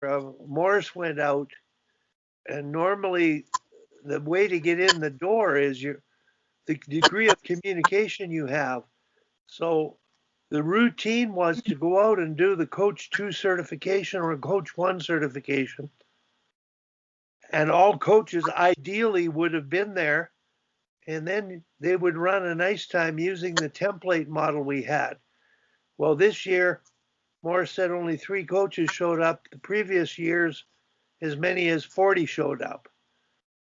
Morris went out, and normally the way to get in the door is the degree of communication you have. So the routine was to go out and do the Coach 2 certification or Coach 1 certification. And all coaches ideally would have been there, and then they would run a nice time using the template model we had. Well, this year, Morris said only 3 coaches showed up. The previous years, as many as 40 showed up.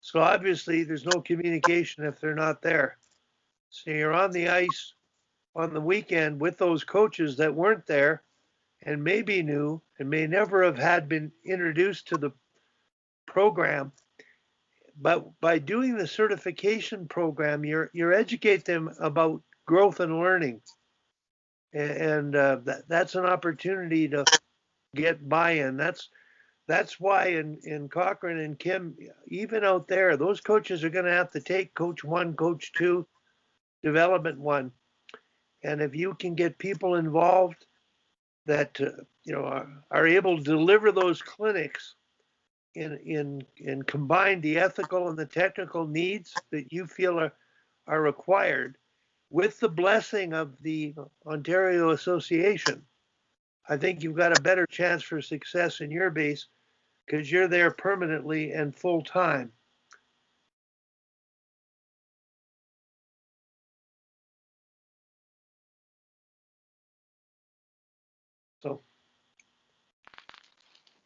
So obviously, there's no communication if they're not there. So you're on the ice on the weekend with those coaches that weren't there and may be new and may never have had been introduced to the program. But by doing the certification program, you're educate them about growth and learning, and that's an opportunity to get buy-in. That's why in Cochrane and Kim, even out there, those coaches are going to have to take Coach 1, Coach 2, Development 1, and if you can get people involved that are able to deliver those clinics and combine the ethical and the technical needs that you feel are required with the blessing of the Ontario Association, I think you've got a better chance for success in your base because you're there permanently and full time. So,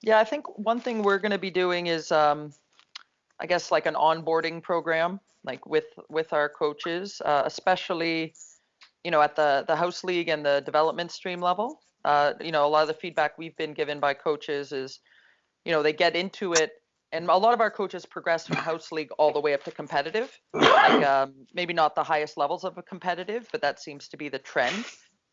yeah, I think one thing we're going to be doing is, I guess, like an onboarding program, like with our coaches, especially, at the house league and the development stream level. A lot of the feedback we've been given by coaches is, they get into it, and a lot of our coaches progress from house league all the way up to competitive. Like maybe not the highest levels of a competitive, but that seems to be the trend.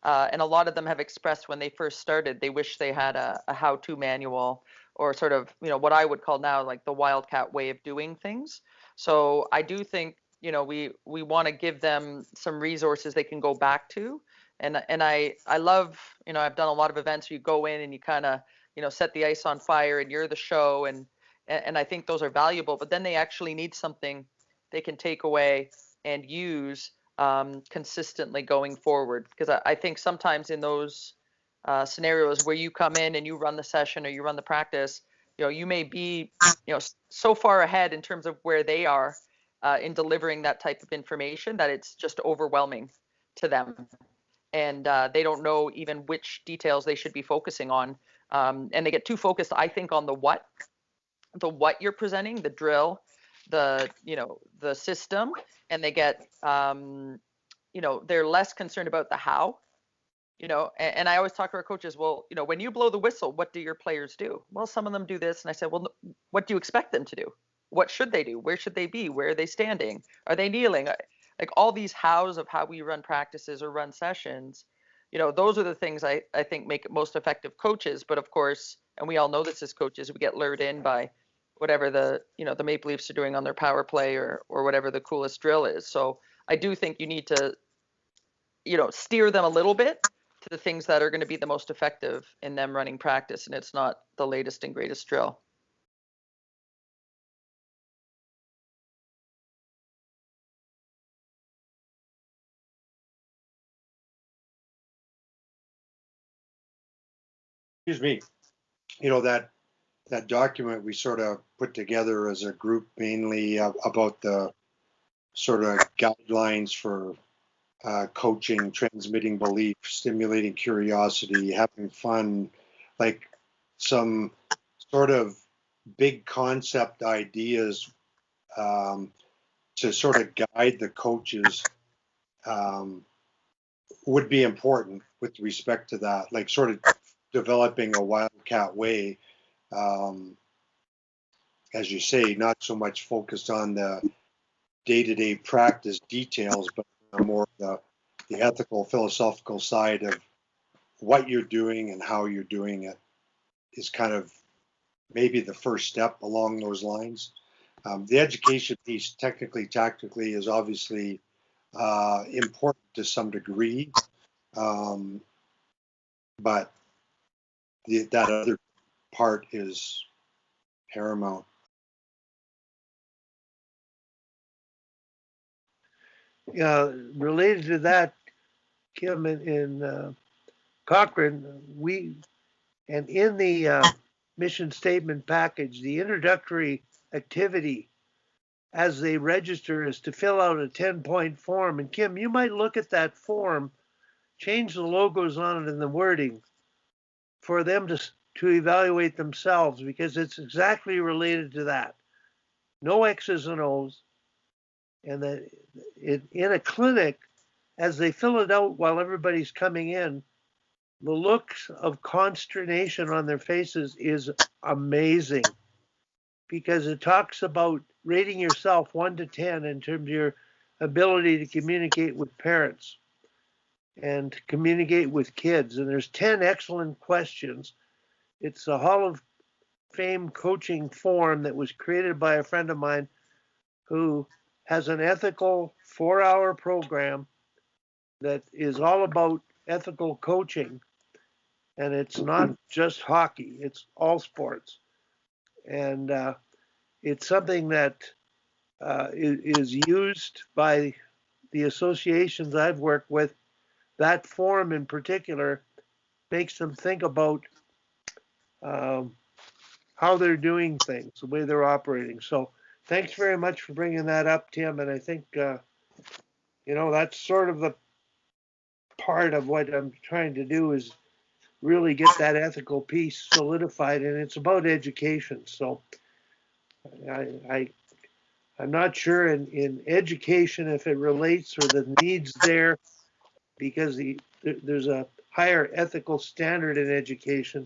And a lot of them have expressed when they first started, they wish they had a how-to manual or sort of, what I would call now like the Wildcat way of doing things. So I do think, we want to give them some resources they can go back to. And I love, I've done a lot of events where you go in and you kind of, set the ice on fire and you're the show. And I think those are valuable, but then they actually need something they can take away and use consistently going forward. Because I think sometimes in those scenarios where you come in and you run the session or you run the practice, you may be, so far ahead in terms of where they are in delivering that type of information that it's just overwhelming to them. And they don't know even which details they should be focusing on. And they get too focused, I think, on the what you're presenting, the drill, the system, and they get, they're less concerned about the how. And I always talk to our coaches, well, when you blow the whistle, what do your players do? Well, some of them do this. And I said, well, what do you expect them to do? What should they do? Where should they be? Where are they standing? Are they kneeling? Like all these hows of how we run practices or run sessions, those are the things I think make most effective coaches. But of course, and we all know this as coaches, we get lured in by whatever the Maple Leafs are doing on their power play or whatever the coolest drill is. So I do think you need to, steer them a little bit to the things that are going to be the most effective in them running practice, and it's not the latest and greatest drill. Excuse me. That document we sort of put together as a group, mainly about the sort of guidelines for coaching, transmitting belief, stimulating curiosity, having fun, like some sort of big concept ideas to sort of guide the coaches would be important with respect to that, like sort of developing a Wildcat way. As you say, not so much focused on the day-to-day practice details, but more the ethical, philosophical side of what you're doing and how you're doing it is kind of maybe the first step along those lines. The education piece, technically, tactically, is obviously important to some degree, but that other part is paramount. Related to that, Kim and Cochrane, and in the mission statement package, the introductory activity as they register is to fill out a 10-point form. And Kim, you might look at that form, change the logos on it and the wording for them to evaluate themselves, because it's exactly related to that. No X's and O's. And that in a clinic, as they fill it out while everybody's coming in, the looks of consternation on their faces is amazing, because it talks about rating yourself 1 to 10 in terms of your ability to communicate with parents and to communicate with kids. And there's 10 excellent questions. It's a Hall of Fame coaching form that was created by a friend of mine who has an ethical 4-hour program that is all about ethical coaching. And it's not just hockey, it's all sports. And it's something that is used by the associations I've worked with. That form in particular makes them think about how they're doing things, the way they're operating. So thanks very much for bringing that up, Tim. And I think, that's sort of the part of what I'm trying to do, is really get that ethical piece solidified, and it's about education. So I'm not sure in education if it relates or the needs there, because there's a higher ethical standard in education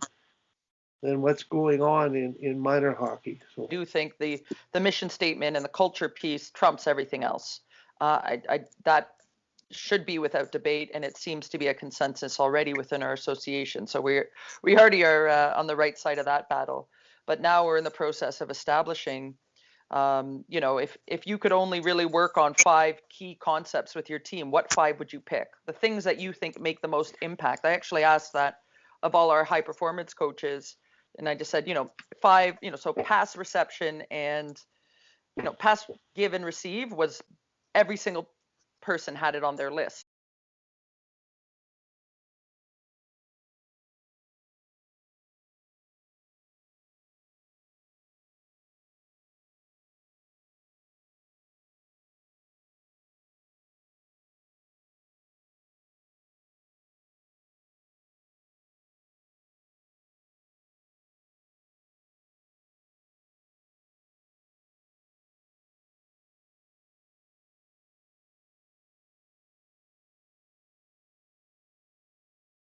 than what's going on in minor hockey. So I do think the mission statement and the culture piece trumps everything else. That should be without debate, and it seems to be a consensus already within our association. So we already are on the right side of that battle. But now we're in the process of establishing, if you could only really work on 5 key concepts with your team, what 5 would you pick? The things that you think make the most impact. I actually asked that of all our high performance coaches, and I just said, 5, so pass, reception, and pass, give, and receive was every single person had it on their list.